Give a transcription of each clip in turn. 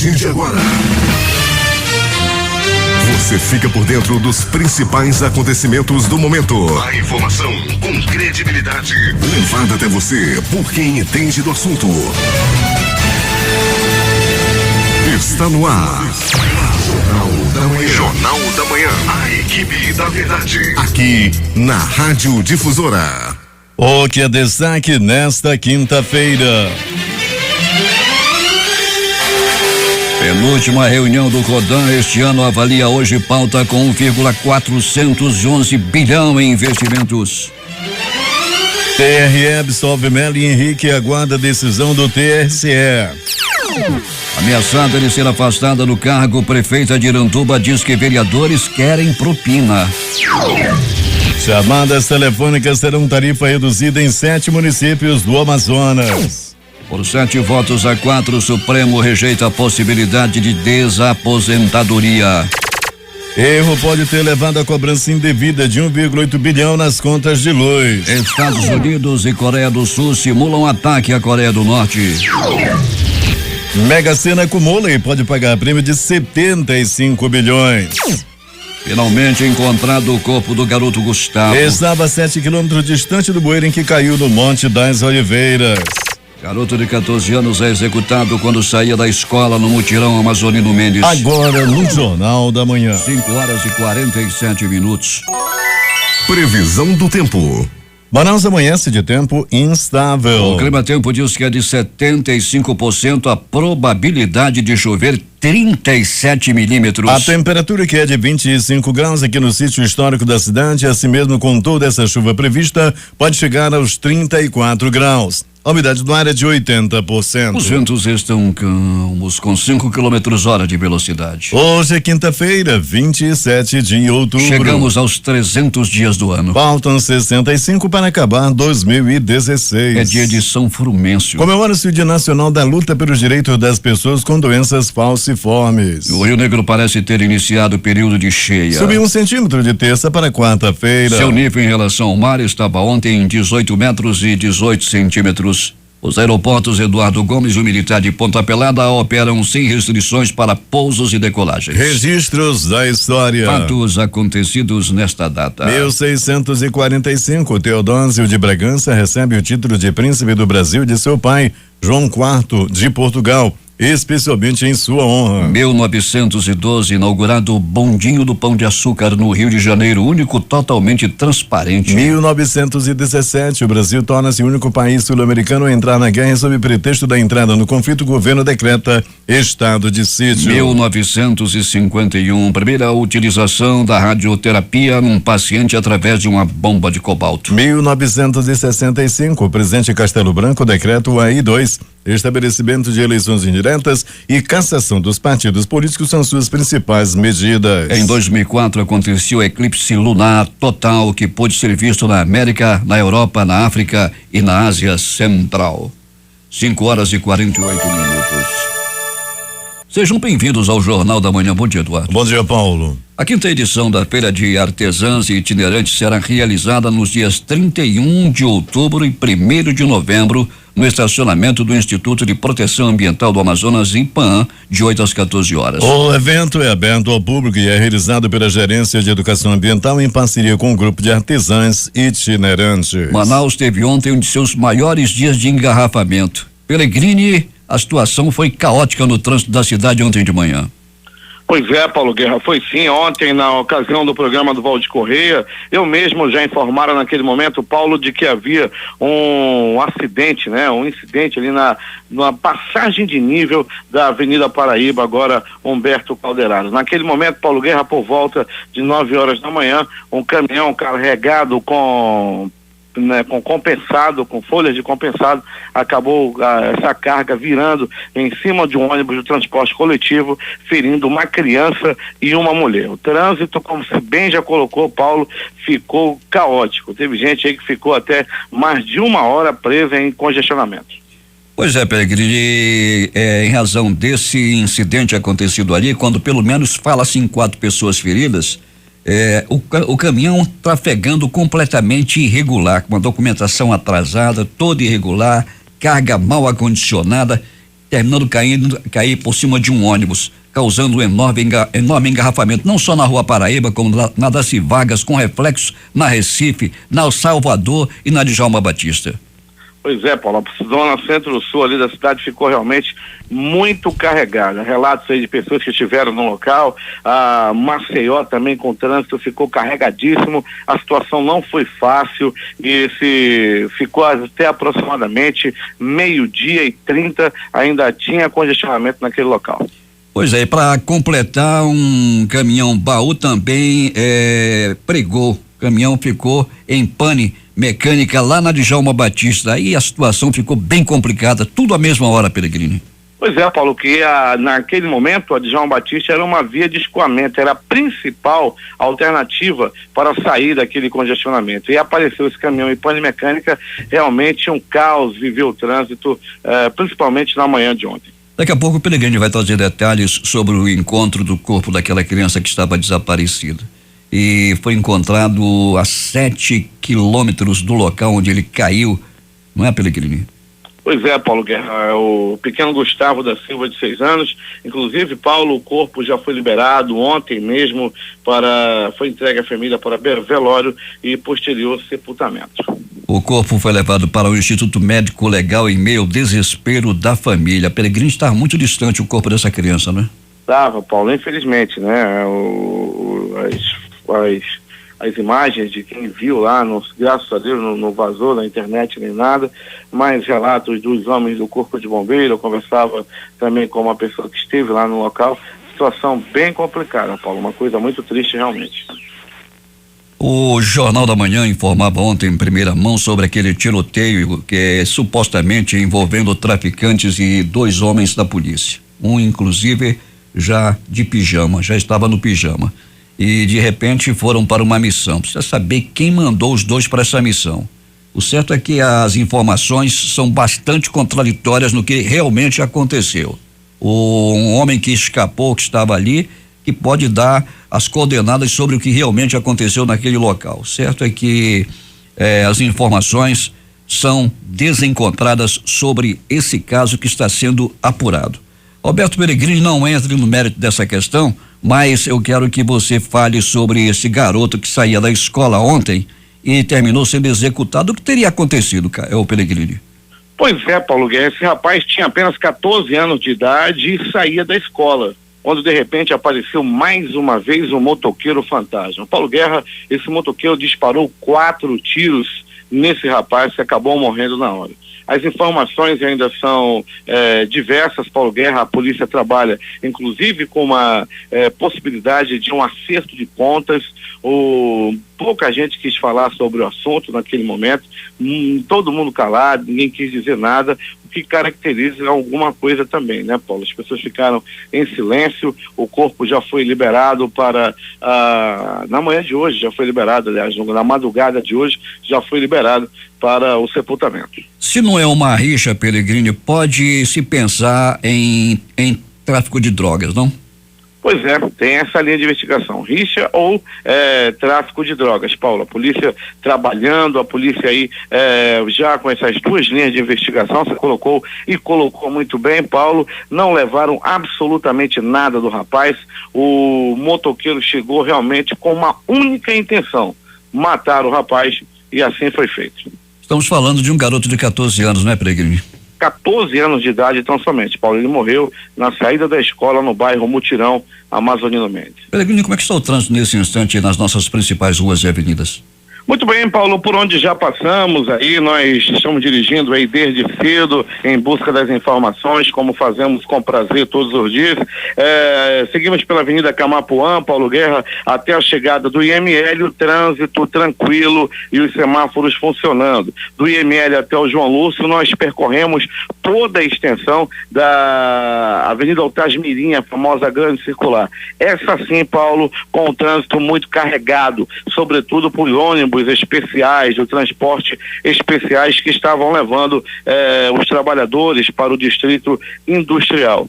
partir de agora, você fica por dentro dos principais acontecimentos do momento. A informação com credibilidade, levada até você por quem entende do assunto. Está no ar. Jornal da Manhã. Jornal da Manhã. A equipe da verdade. Aqui na Rádio Difusora. O que é destaque nesta quinta-feira? Penúltima reunião do CODAN este ano avalia hoje pauta com 1,411 bilhão em investimentos. TRE absolve Melo e Henrique e aguarda a decisão do TSE. Ameaçada de ser afastada do cargo, prefeita de Iranduba diz que vereadores querem propina. Chamadas telefônicas terão tarifa reduzida em 7 municípios do Amazonas. Por 7-4, o Supremo rejeita a possibilidade de desaposentadoria. Erro pode ter levado a cobrança indevida de 1,8 bilhão nas contas de luz. Estados Unidos e Coreia do Sul simulam ataque à Coreia do Norte. Mega Sena acumula e pode pagar prêmio de 75 bilhões. Finalmente encontrado o corpo do garoto Gustavo. Estava a 7 quilômetros distante do bueiro em que caiu no Monte das Oliveiras. Garoto de 14 anos é executado quando saía da escola no mutirão Amazonino Mendes. Agora no Jornal da Manhã. 5h47. Previsão do tempo. Manaus amanhece de tempo instável. O clima-tempo diz que é de 75% a probabilidade de chover 37 milímetros. A temperatura que é de 25 graus aqui no sítio histórico da cidade, assim mesmo com toda essa chuva prevista, pode chegar aos 34 graus. A umidade do ar é de 80%. Os ventos estão calmos, com 5 km/h de velocidade. Hoje é quinta-feira, 27 de outubro. Chegamos aos 300 dias do ano. Faltam 65 para acabar 2016. É dia de São Frumêncio. Comemora-se o Dia Nacional da Luta pelos Direitos das Pessoas com Doenças Falciformes. O Rio Negro parece ter iniciado o período de cheia. Subiu 1 centímetro de terça para quarta-feira. Seu nível em relação ao mar estava ontem em 18 metros e 18 centímetros. Os aeroportos Eduardo Gomes e o Militar de Ponta Pelada operam sem restrições para pousos e decolagens. Registros da história. Fatos acontecidos nesta data. 1645, Teodósio de Bragança recebe o título de Príncipe do Brasil de seu pai, João IV de Portugal, especialmente em sua honra. 1912, inaugurado o Bondinho do Pão de Açúcar no Rio de Janeiro, único totalmente transparente. 1917, o Brasil torna-se o único país sul-americano a entrar na guerra sob pretexto da entrada no conflito. O governo decreta estado de sítio. 1951, primeira utilização da radioterapia num paciente através de uma bomba de cobalto. 1965, o presidente Castelo Branco decreta o AI-2, estabelecimento de eleições indiretas e cassação dos partidos políticos são suas principais medidas. Em 2004 aconteceu o eclipse lunar total que pôde ser visto na América, na Europa, na África e na Ásia Central. 5h48. Sejam bem-vindos ao Jornal da Manhã. Bom dia, Eduardo. Bom dia, Paulo. A quinta edição da Feira de Artesãs e Itinerantes será realizada nos dias 31 de outubro e 1º de novembro no estacionamento do Instituto de Proteção Ambiental do Amazonas, IPAM, de 8 às 14 horas. O evento é aberto ao público e é realizado pela Gerência de Educação Ambiental em parceria com o grupo de artesãs itinerantes. Manaus teve ontem um de seus maiores dias de engarrafamento. Pellegrini, a situação foi caótica no trânsito da cidade ontem de manhã. Pois é, Paulo Guerra, foi sim. Ontem, na ocasião do programa do Valdir Correia, eu mesmo já informara naquele momento, Paulo, de que havia um acidente, né? Um incidente ali na passagem de nível da Avenida Paraíba, agora Humberto Calderaro. Naquele momento, Paulo Guerra, por volta de 9 horas da manhã, um caminhão carregado com compensado, com folhas de compensado, acabou essa carga virando em cima de um ônibus de transporte coletivo, ferindo uma criança e uma mulher. O trânsito, como você bem já colocou, Paulo, ficou caótico. Teve gente aí que ficou até mais de 1 hora presa em congestionamento. Pois é, Pellegrini, em razão desse incidente acontecido ali, quando pelo menos fala-se em 4 pessoas feridas, o caminhão trafegando completamente irregular, com uma documentação atrasada, toda irregular, carga mal acondicionada. terminando cair por cima de um ônibus, causando um enorme engarrafamento, não só na Rua Paraíba, como na Darcy Vargas, com reflexos na Recife, na Salvador e na Djalma Batista. Pois é, Paulo, a zona centro-sul ali da cidade ficou realmente muito carregada. Relatos aí de pessoas que estiveram no local, a Maceió também com trânsito ficou carregadíssimo, a situação não foi fácil e ficou até aproximadamente 12:30, ainda tinha congestionamento naquele local. Pois é, para completar, um caminhão baú também pregou. O caminhão ficou em pane mecânica lá na Djalma Batista. Aí a situação ficou bem complicada, tudo à mesma hora, Peregrini. Pois é, Paulo, que naquele momento a Djalma Batista era uma via de escoamento, era a principal alternativa para sair daquele congestionamento. E apareceu esse caminhão em pane mecânica, realmente um caos viveu o trânsito, principalmente na manhã de ontem. Daqui a pouco o Peregrini vai trazer detalhes sobre o encontro do corpo daquela criança que estava desaparecida. E foi encontrado a 7 quilômetros do local onde ele caiu, não é, Peregrini? Pois é, Paulo Guerra, o pequeno Gustavo da Silva, de 6 anos, inclusive, Paulo, o corpo já foi liberado ontem mesmo, foi entregue à família para velório e posterior sepultamento. O corpo foi levado para o Instituto Médico Legal em meio ao desespero da família. Peregrini, está muito distante o corpo dessa criança, né? Estava, Paulo, infelizmente, né? As imagens de quem viu lá, graças a Deus não vazou na internet nem nada, mas relatos dos homens do Corpo de Bombeiro, eu conversava também com uma pessoa que esteve lá no local, situação bem complicada, Paulo, uma coisa muito triste realmente. O Jornal da Manhã informava ontem em primeira mão sobre aquele tiroteio que é supostamente envolvendo traficantes e 2 homens da polícia. Um, inclusive, já de pijama, já estava no pijama. E de repente foram para uma missão. Precisa saber quem mandou os 2 para essa missão. O certo é que as informações são bastante contraditórias no que realmente aconteceu. Um homem que escapou, que estava ali, que pode dar as coordenadas sobre o que realmente aconteceu naquele local. O certo é que as informações são desencontradas sobre esse caso que está sendo apurado. Roberto Peregrini não entra no mérito dessa questão, mas eu quero que você fale sobre esse garoto que saía da escola ontem e terminou sendo executado. O que teria acontecido, Peregrini? Pois é, Paulo Guerra, esse rapaz tinha apenas 14 anos de idade e saía da escola, quando de repente apareceu mais uma vez um motoqueiro fantasma. Paulo Guerra, esse motoqueiro disparou 4 tiros nesse rapaz que acabou morrendo na hora. As informações ainda são diversas, Paulo Guerra. A polícia trabalha inclusive com uma possibilidade de um acerto de contas. Pouca gente quis falar sobre o assunto naquele momento, todo mundo calado, ninguém quis dizer nada, o que caracteriza alguma coisa também, né, Paulo? As pessoas ficaram em silêncio, o corpo já foi liberado na manhã de hoje, já foi liberado, aliás, na madrugada de hoje, já foi liberado para o sepultamento. Se não é uma rixa, Peregrini, pode se pensar em tráfico de drogas, não? Pois é, tem essa linha de investigação, rixa ou tráfico de drogas, Paulo. A polícia trabalhando, a polícia aí já com essas 2 linhas de investigação, você colocou muito bem, Paulo. Não levaram absolutamente nada do rapaz. O motoqueiro chegou realmente com uma única intenção: matar o rapaz, e assim foi feito. Estamos falando de um garoto de 14 anos, né, Peregrini? 14 anos de idade tão somente, Paulo. Ele morreu na saída da escola no bairro Mutirão, Amazonino Mendes. Peregrini, como é que está o trânsito nesse instante nas nossas principais ruas e avenidas? Muito bem, Paulo, por onde já passamos aí, nós estamos dirigindo aí desde cedo em busca das informações, como fazemos com prazer todos os dias. Seguimos pela Avenida Camapuã, Paulo Guerra, até a chegada do IML, o trânsito tranquilo e os semáforos funcionando. Do IML até o João Lúcio, nós percorremos toda a extensão da Avenida Altasmirim, a famosa grande circular. Essa sim, Paulo, com o trânsito muito carregado, sobretudo por ônibus ônibus especiais, do transporte especiais que estavam levando os trabalhadores para o distrito industrial.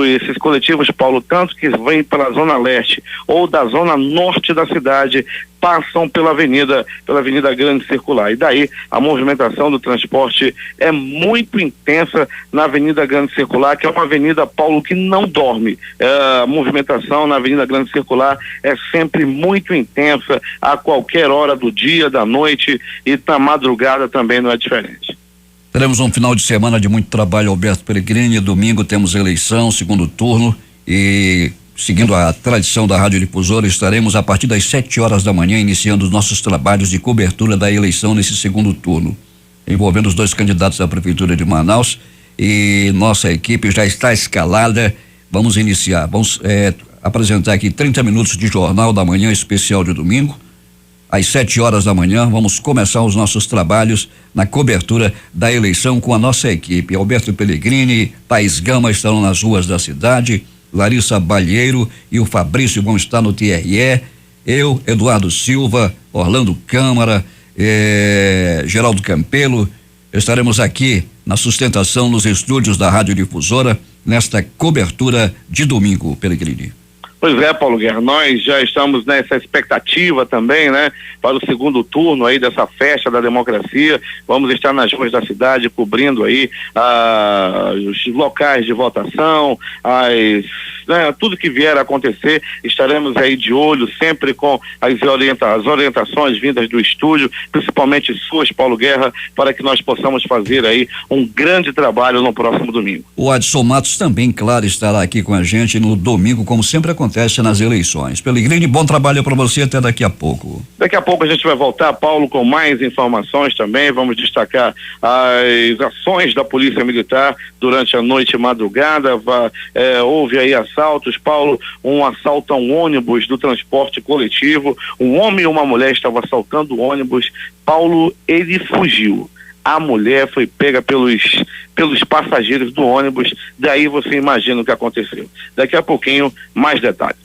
Esses coletivos, Paulo, tanto que vêm pela zona leste ou da zona norte da cidade, passam pela Avenida Grande Circular. E daí a movimentação do transporte é muito intensa na Avenida Grande Circular, que é uma avenida, Paulo, que não dorme. A movimentação na Avenida Grande Circular é sempre muito intensa, a qualquer hora do dia, da noite, e na madrugada também não é diferente. Teremos um final de semana de muito trabalho, Alberto Pellegrini. Domingo temos eleição, segundo turno, e seguindo a tradição da Rádio Difusora, estaremos a partir das 7 horas da manhã iniciando os nossos trabalhos de cobertura da eleição nesse segundo turno, envolvendo os 2 candidatos à Prefeitura de Manaus, e nossa equipe já está escalada. Vamos iniciar, apresentar aqui 30 minutos de Jornal da Manhã especial de domingo. Às 7 horas da manhã, vamos começar os nossos trabalhos na cobertura da eleição com a nossa equipe. Alberto Pellegrini, Thaís Gama estarão nas ruas da cidade, Larissa Balheiro e o Fabrício vão estar no TRE, eu, Eduardo Silva, Orlando Câmara, Geraldo Campelo, estaremos aqui na sustentação nos estúdios da Rádio Difusora nesta cobertura de domingo, Pellegrini. Pois é, Paulo Guerra, nós já estamos nessa expectativa também, né, para o segundo turno aí dessa festa da democracia. Vamos estar nas ruas da cidade cobrindo aí os locais de votação, tudo que vier a acontecer. Estaremos aí de olho sempre com as orientações vindas do estúdio, principalmente suas, Paulo Guerra, para que nós possamos fazer aí um grande trabalho no próximo domingo. O Adson Matos também, claro, estará aqui com a gente no domingo, como sempre acontece nas eleições. Pellegrini, bom trabalho para você, até daqui a pouco. Daqui a pouco a gente vai voltar, Paulo, com mais informações também. Vamos destacar as ações da Polícia Militar durante a noite e madrugada. Houve aí assaltos, Paulo, um assalto a um ônibus do transporte coletivo. Um homem e uma mulher estavam assaltando o ônibus. Paulo, ele fugiu. A mulher foi pega pelos passageiros do ônibus, daí você imagina o que aconteceu. Daqui a pouquinho, mais detalhes.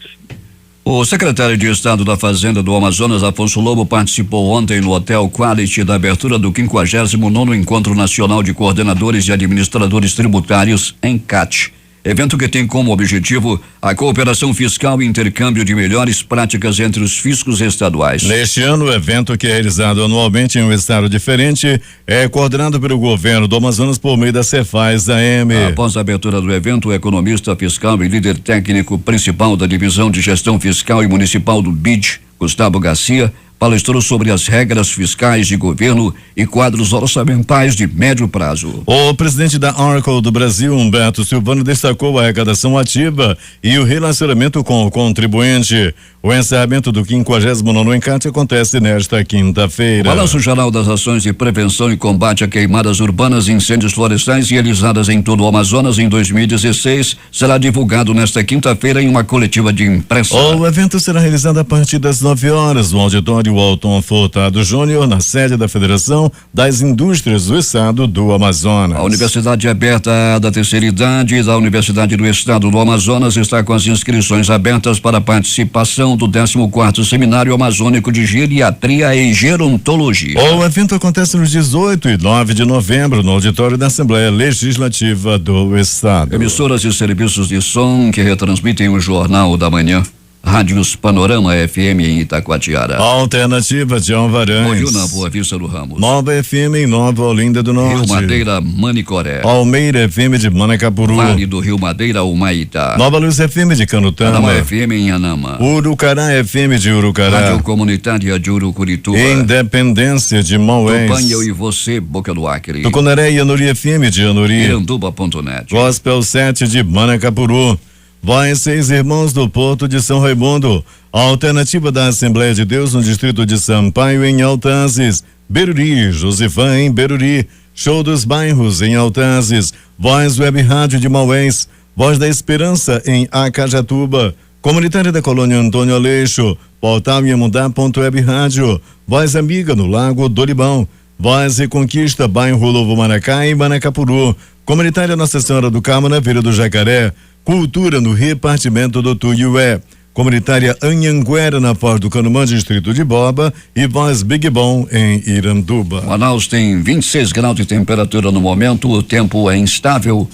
O secretário de Estado da Fazenda do Amazonas, Afonso Lobo, participou ontem no Hotel Quality da abertura do 59º Encontro Nacional de Coordenadores e Administradores Tributários, ENCAT. Evento que tem como objetivo a cooperação fiscal e intercâmbio de melhores práticas entre os fiscos estaduais. Neste ano, o evento, que é realizado anualmente em um estado diferente, é coordenado pelo governo do Amazonas por meio da Cefaz-AM. Após a abertura do evento, o economista fiscal e líder técnico principal da Divisão de Gestão Fiscal e Municipal do BID, Gustavo Garcia, palestrou sobre as regras fiscais de governo e quadros orçamentais de médio prazo. O presidente da Oracle do Brasil, Humberto Silvano, destacou a arrecadação ativa e o relacionamento com o contribuinte. O encerramento do 59º ENCAT acontece nesta quinta-feira. O Balanço Geral das Ações de Prevenção e Combate a Queimadas Urbanas e Incêndios Florestais realizadas em todo o Amazonas em 2016 será divulgado nesta quinta-feira em uma coletiva de imprensa. O evento será realizado a partir das 9 horas no auditório Walton Furtado Júnior, na sede da Federação das Indústrias do Estado do Amazonas. A Universidade Aberta da Terceira Idade da Universidade do Estado do Amazonas está com as inscrições abertas para participação do 14º Seminário Amazônico de Geriatria e Gerontologia. O evento acontece nos 18 e 9 de novembro no auditório da Assembleia Legislativa do Estado. Emissoras e serviços de som que retransmitem o Jornal da Manhã. Rádios Panorama FM em Itacoatiara. Alternativa de Alvaranhos. Moiúna, Boa Vista do Ramos. Nova FM em Nova Olinda do Norte. Rio Madeira, Manicoré. Almeida FM de Manacapuru. Vale do Rio Madeira, Humaitá. Nova Luz FM de Canutama. Anama FM em Anama. Urucará FM de Urucará. Rádio Comunitária de Urucurituba. Independência de Maués. Tupanha, eu e você, Boca do Acre. Tucunaré e Anuri FM de Anuri. Iranduba.net. Gospel 7 de Manacapuru. Voz Seis Irmãos do Porto de São Raimundo. Alternativa da Assembleia de Deus no distrito de Sampaio em Altazes. Beruri, Josifã em Beruri. Show dos Bairros em Altazes. Voz Web Rádio de Maués. Voz da Esperança em Acajatuba. Comunitária da Colônia Antônio Aleixo. Portal Iamudá.web Rádio. Voz Amiga no Lago do Libão. Voz Reconquista, bairro Novo Maracá e Manacapuru. Comunitária Nossa Senhora do Carmo na Vila do Jacaré. Cultura no repartimento do Tuiué. Comunitária Anhanguera, na Foz do Canumã, distrito de Boba, e Voz Big Bom, em Iranduba. Manaus tem 26 graus de temperatura no momento, o tempo é instável.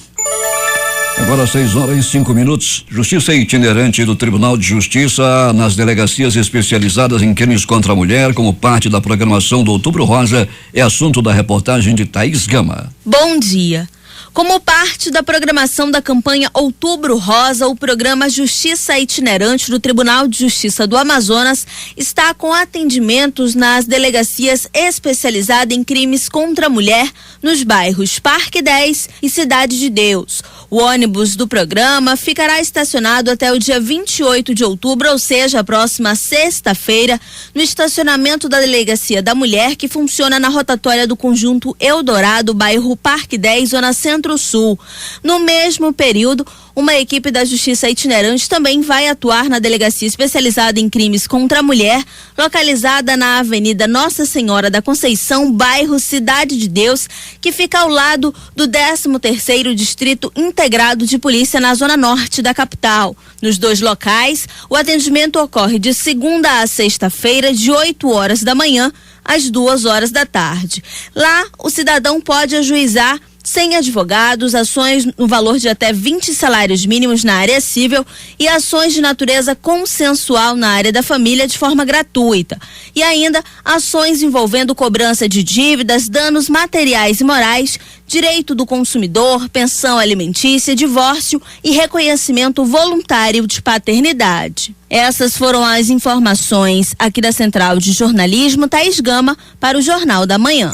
Agora 6h05. Justiça itinerante do Tribunal de Justiça nas delegacias especializadas em crimes contra a mulher, como parte da programação do Outubro Rosa, é assunto da reportagem de Thaís Gama. Bom dia. Como parte da programação da campanha Outubro Rosa, o programa Justiça Itinerante do Tribunal de Justiça do Amazonas está com atendimentos nas delegacias especializadas em crimes contra a mulher nos bairros Parque 10 e Cidade de Deus. O ônibus do programa ficará estacionado até o dia 28 de outubro, ou seja, a próxima sexta-feira, no estacionamento da Delegacia da Mulher, que funciona na rotatória do Conjunto Eldorado, bairro Parque 10, Zona Centro-Sul. No mesmo período, uma equipe da Justiça Itinerante também vai atuar na Delegacia Especializada em Crimes contra a Mulher, localizada na Avenida Nossa Senhora da Conceição, bairro Cidade de Deus, que fica ao lado do 13º Distrito Integrado de Polícia na Zona Norte da capital. Nos dois locais, o atendimento ocorre de segunda a sexta-feira, de 8 horas da manhã às 2 horas da tarde. Lá, o cidadão pode ajuizar sem advogados, ações no valor de até 20 salários mínimos na área civil e ações de natureza consensual na área da família de forma gratuita. E ainda ações envolvendo cobrança de dívidas, danos materiais e morais, direito do consumidor, pensão alimentícia, divórcio e reconhecimento voluntário de paternidade. Essas foram as informações aqui da Central de Jornalismo, Thaís Gama, para o Jornal da Manhã.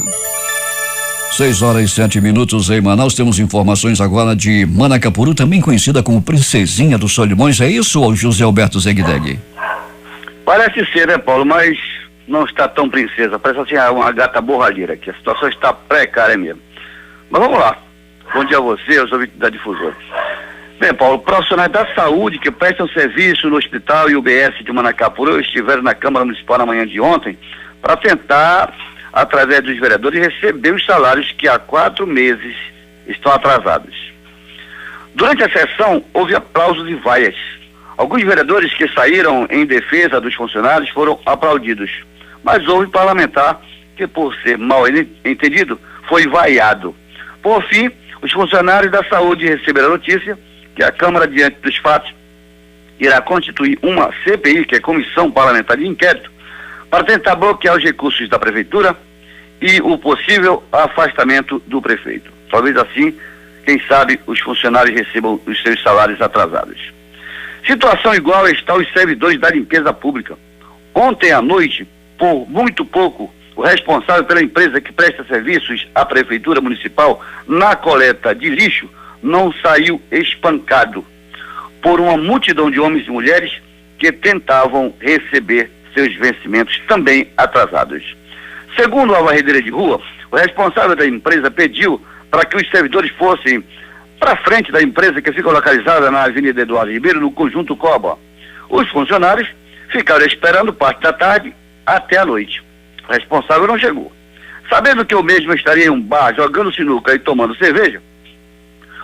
6h07 em Manaus. Temos informações agora de Manacapuru, também conhecida como Princesinha dos Solimões. É isso, ou José Alberto Zegdeg? Parece ser, né, Paulo? Mas não está tão princesa. Parece assim uma gata borralheira aqui. A situação está precária mesmo. Mas vamos lá. Bom dia a você, aos ouvintes da Difusora. Bem, Paulo, profissionais da saúde que prestam serviço no hospital e UBS de Manacapuru estiveram na Câmara Municipal na manhã de ontem para tentar, através dos vereadores, receber os salários que há 4 meses estão atrasados. Durante a sessão, houve aplausos e vaias. Alguns vereadores que saíram em defesa dos funcionários foram aplaudidos, mas houve parlamentar que, por ser mal entendido, foi vaiado. Por fim, os funcionários da saúde receberam a notícia que a Câmara, diante dos fatos, irá constituir uma CPI, que é Comissão Parlamentar de Inquérito, para tentar bloquear os recursos da Prefeitura e o possível afastamento do prefeito. Talvez assim, quem sabe, os funcionários recebam os seus salários atrasados. Situação igual está os servidores da limpeza pública. Ontem à noite, por muito pouco, o responsável pela empresa que presta serviços à Prefeitura Municipal na coleta de lixo não saiu espancado por uma multidão de homens e mulheres que tentavam receber seus vencimentos também atrasados. Segundo a varredeira de rua, o responsável da empresa pediu para que os servidores fossem para frente da empresa, que fica localizada na Avenida Eduardo Ribeiro, no Conjunto Coba. Os funcionários ficaram esperando parte da tarde até a noite. O responsável não chegou. Sabendo que eu mesmo estaria em um bar jogando sinuca e tomando cerveja,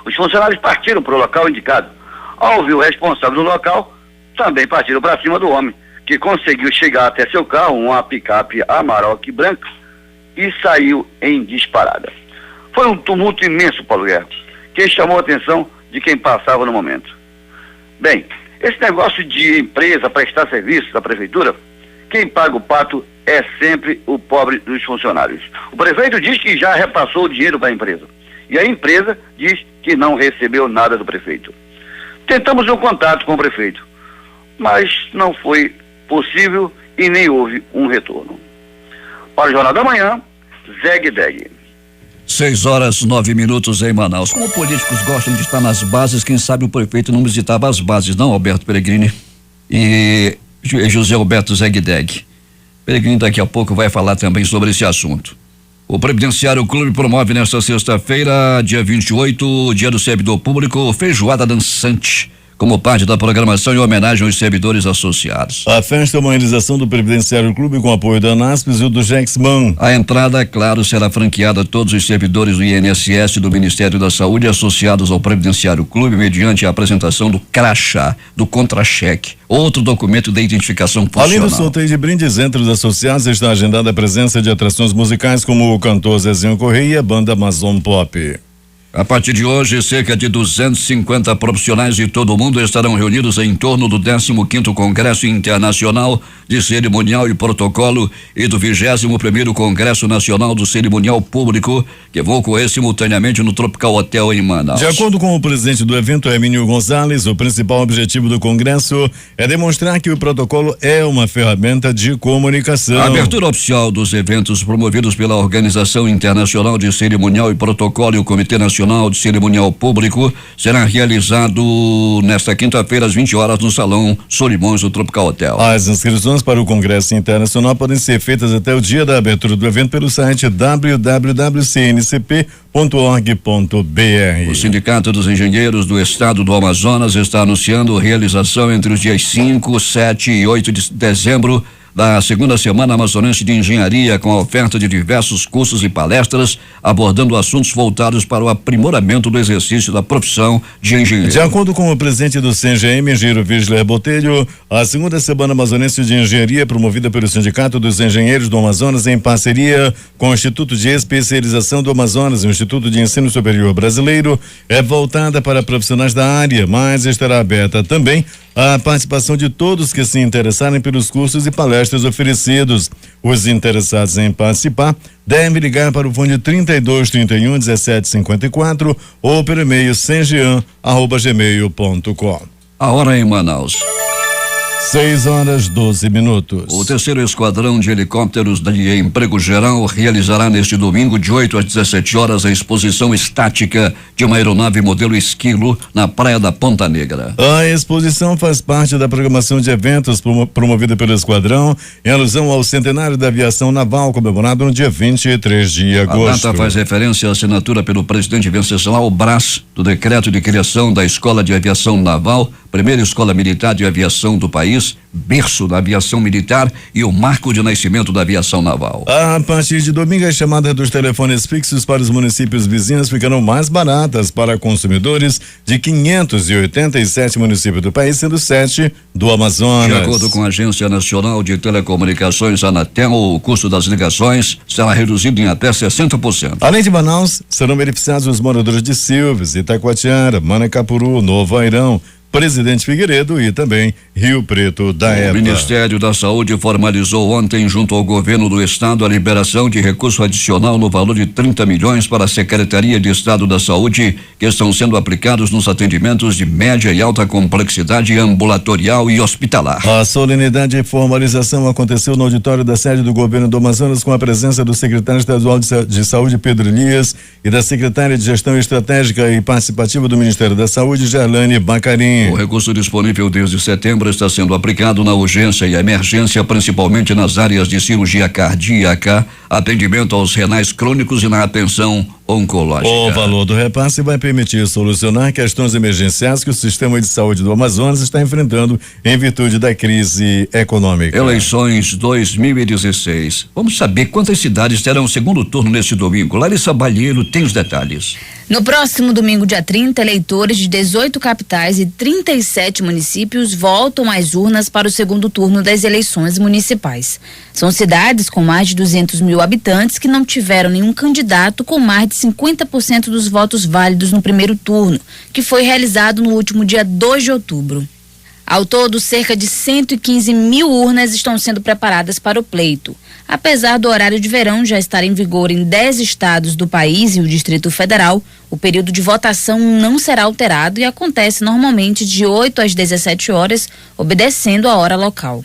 os funcionários partiram para o local indicado. Ao ouvir o responsável do local, também partiram para cima do homem, que conseguiu chegar até seu carro, uma picape Amarok branca, e saiu em disparada. Foi um tumulto imenso, Paulo Guerra, que chamou a atenção de quem passava no momento. Bem, esse negócio de empresa prestar serviço da Prefeitura, quem paga o pato é sempre o pobre dos funcionários. O prefeito diz que já repassou o dinheiro para a empresa, e a empresa diz que não recebeu nada do prefeito. Tentamos um contato com o prefeito, mas não foi possível e nem houve um retorno. Para o Jornal da Manhã, Zegdeg. 6h09 em Manaus. Como políticos gostam de estar nas bases, quem sabe o prefeito não visitava as bases, não, Alberto Peregrini e José Alberto Zegdeg. Peregrini daqui a pouco vai falar também sobre esse assunto. O Previdenciário Clube promove nesta sexta-feira, dia 28, dia do servidor público, feijoada dançante, como parte da programação em homenagem aos servidores associados. A festa é uma realização do Previdenciário Clube com apoio da ANASPES e do Gexman. A entrada, é claro, será franqueada a todos os servidores do INSS do Ministério da Saúde associados ao Previdenciário Clube mediante a apresentação do crachá, do contra-cheque, outro documento de identificação funcional. Além do sorteio de brindes entre os associados, está agendada a presença de atrações musicais como o cantor Zezinho Correia e a banda Amazon Pop. A partir de hoje, cerca de 250 profissionais de todo o mundo estarão reunidos em torno do 15º Congresso Internacional de Cerimonial e Protocolo e do 21º Congresso Nacional do Cerimonial Público, que vão ocorrer simultaneamente no Tropical Hotel em Manaus. De acordo com o presidente do evento, Hermínio Gonzalez, o principal objetivo do Congresso é demonstrar que o protocolo é uma ferramenta de comunicação. A abertura oficial dos eventos promovidos pela Organização Internacional de Cerimonial e Protocolo e o Comitê Nacional de Cerimonial Público será realizado nesta quinta-feira às 20 horas no Salão Solimões do Tropical Hotel. As inscrições para o Congresso Internacional podem ser feitas até o dia da abertura do evento pelo site www.cncp.org.br. O Sindicato dos Engenheiros do Estado do Amazonas está anunciando realização entre os dias 5, 7 e 8 de dezembro da segunda semana amazonense de engenharia, com a oferta de diversos cursos e palestras abordando assuntos voltados para o aprimoramento do exercício da profissão de engenheiro. De acordo com o presidente do CNGM, engenheiro Virgílio Botelho, a segunda semana amazonense de engenharia, promovida pelo Sindicato dos Engenheiros do Amazonas em parceria com o Instituto de Especialização do Amazonas e o Instituto de Ensino Superior Brasileiro, é voltada para profissionais da área, mas estará aberta também a participação de todos que se interessarem pelos cursos e palestras oferecidos. Os interessados em participar devem ligar para o fone 3231-1754 ou pelo e-mail cngean@gmail.com. A hora em Manaus. 6:12. O 3º Esquadrão de Helicópteros de Emprego Geral realizará neste domingo, de 8 às 17 horas, a exposição estática de uma aeronave modelo Esquilo na Praia da Ponta Negra. A exposição faz parte da programação de eventos promovida pelo Esquadrão em alusão ao centenário da aviação naval, comemorado no dia 23 de agosto. A data faz referência à assinatura pelo presidente Venceslau Braz do decreto de criação da Escola de Aviação Naval, primeira escola militar de aviação do país, berço da aviação militar e o marco de nascimento da aviação naval. A partir de domingo, as chamadas dos telefones fixos para os municípios vizinhos ficarão mais baratas para consumidores de 587 municípios do país, sendo 7 do Amazonas. De acordo com a Agência Nacional de Telecomunicações, Anatel, o custo das ligações será reduzido em até 60%. Além de Manaus, serão beneficiados os moradores de Silves, Itacoatiara, Manacapuru, Novo Airão, Presidente Figueiredo e também Rio Preto da Eva. O Ministério da Saúde formalizou ontem, junto ao governo do estado, a liberação de recurso adicional no valor de 30 milhões para a Secretaria de Estado da Saúde, que estão sendo aplicados nos atendimentos de média e alta complexidade ambulatorial e hospitalar. A solenidade de formalização aconteceu no auditório da sede do governo do Amazonas, com a presença do secretário estadual de Saúde, Pedro Elias, e da secretária de Gestão Estratégica e Participativa do Ministério da Saúde, Gerlane Bacarim. O recurso disponível desde setembro está sendo aplicado na urgência e emergência, principalmente nas áreas de cirurgia cardíaca, atendimento aos renais crônicos e na atenção oncológica. O valor do repasse vai permitir solucionar questões emergenciais que o sistema de saúde do Amazonas está enfrentando em virtude da crise econômica. Eleições 2016. Vamos saber quantas cidades terão o segundo turno neste domingo. Larissa Balheiro tem os detalhes. No próximo domingo, dia 30, eleitores de 18 capitais e 37 municípios voltam às urnas para o segundo turno das eleições municipais. São cidades com mais de 200 mil habitantes que não tiveram nenhum candidato com mais de 50% dos votos válidos no primeiro turno, que foi realizado no último dia 2 de outubro. Ao todo, cerca de 115 mil urnas estão sendo preparadas para o pleito. Apesar do horário de verão já estar em vigor em 10 estados do país e o Distrito Federal, o período de votação não será alterado e acontece normalmente de 8 às 17 horas, obedecendo a hora local.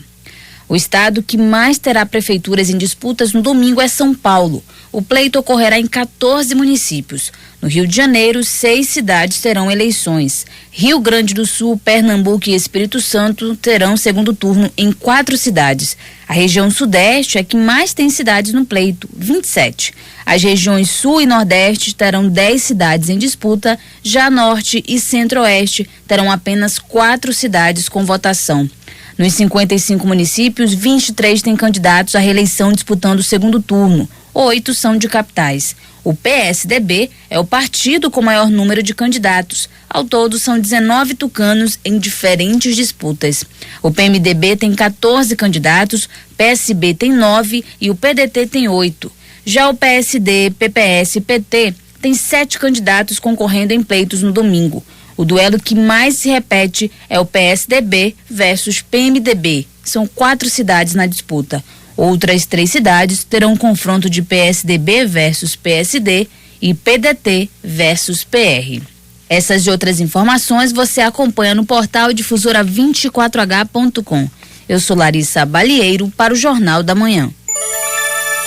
O estado que mais terá prefeituras em disputas no domingo é São Paulo. O pleito ocorrerá em 14 municípios. No Rio de Janeiro, 6 cidades terão eleições. Rio Grande do Sul, Pernambuco e Espírito Santo terão segundo turno em 4 cidades. A região Sudeste é que mais tem cidades no pleito, 27. As regiões Sul e Nordeste terão 10 cidades em disputa. Já Norte e Centro-Oeste terão apenas 4 cidades com votação. Nos 55 municípios, 23 têm candidatos à reeleição disputando o segundo turno. 8 são de capitais. O PSDB é o partido com maior número de candidatos. Ao todo, são 19 tucanos em diferentes disputas. O PMDB tem 14 candidatos, PSB tem 9 e o PDT tem 8. Já o PSD, PPS e PT tem 7 candidatos concorrendo em pleitos no domingo. O duelo que mais se repete é o PSDB versus PMDB. São 4 cidades na disputa. Outras 3 cidades terão um confronto de PSDB versus PSD e PDT versus PR. Essas e outras informações você acompanha no portal difusora24h.com. Eu sou Larissa Balieiro para o Jornal da Manhã.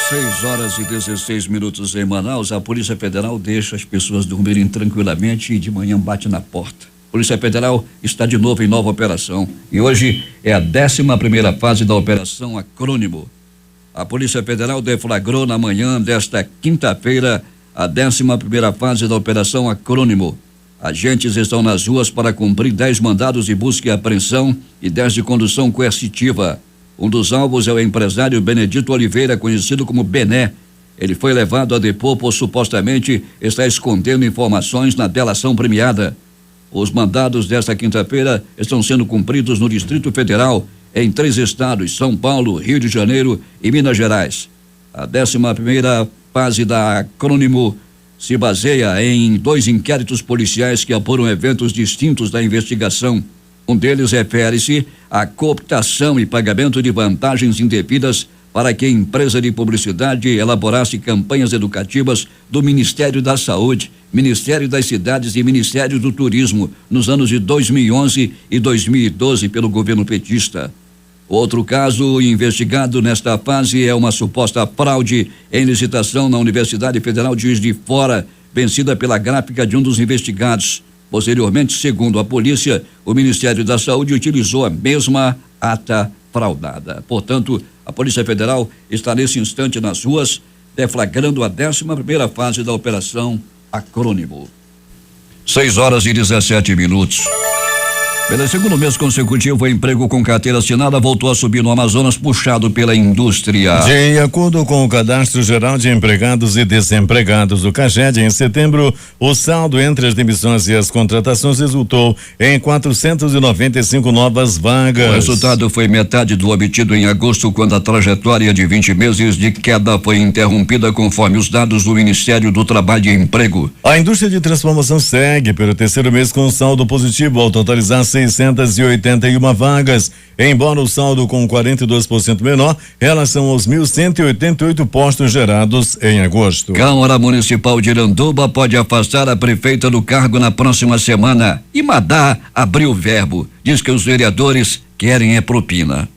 6h16 em Manaus. A Polícia Federal deixa as pessoas dormirem tranquilamente e de manhã bate na porta. A Polícia Federal está de novo em nova operação e hoje é a 11ª fase da Operação Acrônimo. A Polícia Federal deflagrou na manhã desta quinta-feira a 11ª fase da Operação Acrônimo. Agentes estão nas ruas para cumprir 10 mandados de busca e apreensão e 10 de condução coercitiva. Um dos alvos é o empresário Benedito Oliveira, conhecido como Bené. Ele foi levado a depor por supostamente estar escondendo informações na delação premiada. Os mandados desta quinta-feira estão sendo cumpridos no Distrito Federal, em 3 estados, São Paulo, Rio de Janeiro e Minas Gerais. A 11ª fase da Acrônimo se baseia em 2 inquéritos policiais que apuram eventos distintos da investigação. Um deles refere-se à cooptação e pagamento de vantagens indevidas para que a empresa de publicidade elaborasse campanhas educativas do Ministério da Saúde, Ministério das Cidades e Ministério do Turismo nos anos de 2011 e 2012 pelo governo petista. Outro caso investigado nesta fase é uma suposta fraude em licitação na Universidade Federal de Juiz de Fora, vencida pela gráfica de um dos investigados. Posteriormente, segundo a polícia, o Ministério da Saúde utilizou a mesma ata fraudada. Portanto, a Polícia Federal está nesse instante nas ruas, deflagrando a 11ª fase da Operação Acrônimo. 6h17. Pelo segundo mês consecutivo, o emprego com carteira assinada voltou a subir no Amazonas, puxado pela indústria. De acordo com o Cadastro Geral de Empregados e Desempregados do CAGED, em setembro, o saldo entre as demissões e as contratações resultou em 495 novas vagas. O resultado foi metade do obtido em agosto, quando a trajetória de 20 meses de queda foi interrompida, conforme os dados do Ministério do Trabalho e Emprego. A indústria de transformação segue pelo terceiro mês com saldo positivo, ao totalizar 681 vagas, embora o saldo com 42% menor em relação aos 1.188 postos gerados em agosto. Câmara Municipal de Iranduba pode afastar a prefeita do cargo na próxima semana. E Madá abriu o verbo, diz que os vereadores querem propina.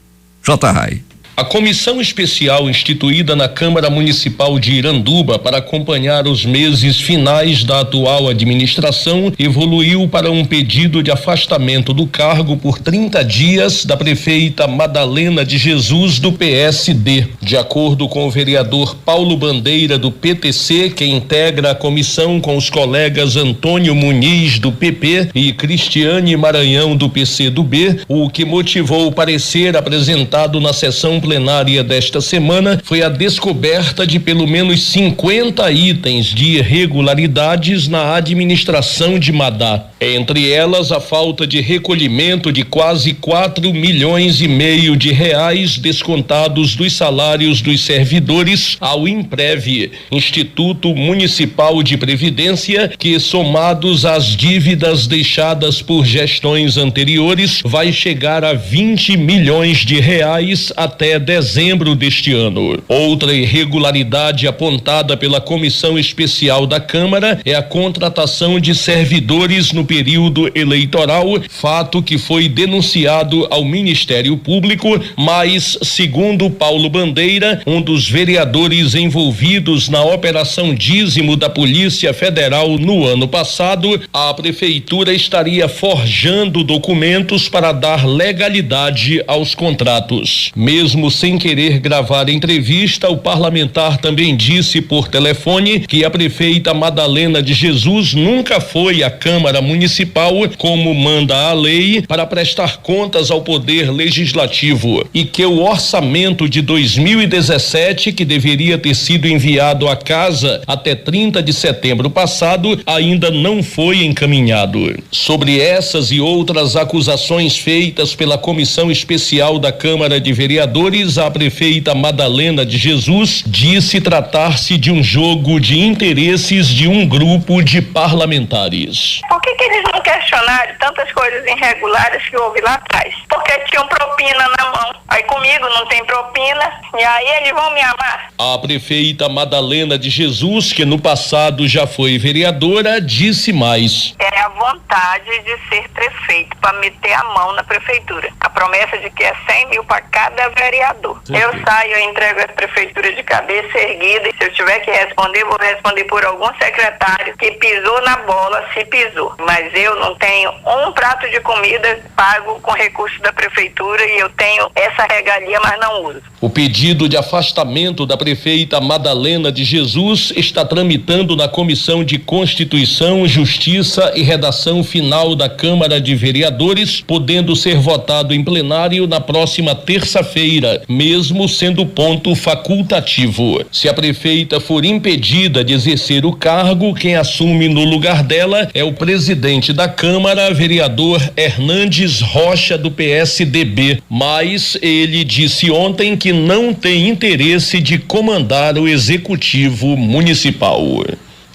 J. A comissão especial instituída na Câmara Municipal de Iranduba para acompanhar os meses finais da atual administração evoluiu para um pedido de afastamento do cargo por 30 dias da prefeita Madalena de Jesus, do PSD. De acordo com o vereador Paulo Bandeira, do PTC, que integra a comissão com os colegas Antônio Muniz, do PP, e Cristiane Maranhão, do PCdoB, o que motivou o parecer apresentado na sessão plenária desta semana foi a descoberta de pelo menos 50 itens de irregularidades na administração de Madá. Entre elas, a falta de recolhimento de quase 4,5 milhões de reais descontados dos salários dos servidores ao INPREV, Instituto Municipal de Previdência, que, somados às dívidas deixadas por gestões anteriores, vai chegar a 20 milhões de reais até até dezembro deste ano. Outra irregularidade apontada pela Comissão Especial da Câmara é a contratação de servidores no período eleitoral, fato que foi denunciado ao Ministério Público, mas, segundo Paulo Bandeira, um dos vereadores envolvidos na Operação Dízimo da Polícia Federal no ano passado, a Prefeitura estaria forjando documentos para dar legalidade aos contratos. Mesmo sem querer gravar entrevista, o parlamentar também disse por telefone que a prefeita Madalena de Jesus nunca foi à Câmara Municipal, como manda a lei, para prestar contas ao Poder Legislativo, e que o orçamento de 2017, que deveria ter sido enviado à casa até 30 de setembro passado, ainda não foi encaminhado. Sobre essas e outras acusações feitas pela Comissão Especial da Câmara de Vereadores, a prefeita Madalena de Jesus disse tratar-se de um jogo de interesses de um grupo de parlamentares. Por que eles não questionaram tantas coisas irregulares que houve lá atrás? Porque tinham propina na mão. Aí comigo não tem propina, e aí eles vão me amar. A prefeita Madalena de Jesus, que no passado já foi vereadora, disse mais. É a vontade de ser prefeito, para meter a mão na prefeitura. A promessa de que é 100 mil para cada vereador. Eu saio, eu entrego a prefeitura de cabeça erguida, e se eu tiver que responder, vou responder por algum secretário que pisou na bola, se pisou. Mas eu não tenho um prato de comida pago com recurso da prefeitura, e eu tenho essa regalia, mas não uso. O pedido de afastamento da prefeita Madalena de Jesus está tramitando na Comissão de Constituição, Justiça e Redação Final da Câmara de Vereadores, podendo ser votado em plenário na próxima terça-feira, mesmo sendo ponto facultativo. Se a prefeita for impedida de exercer o cargo, quem assume no lugar dela é o presidente da Câmara, vereador Hernandes Rocha, do PSDB, mas ele disse ontem que não tem interesse de comandar o Executivo Municipal.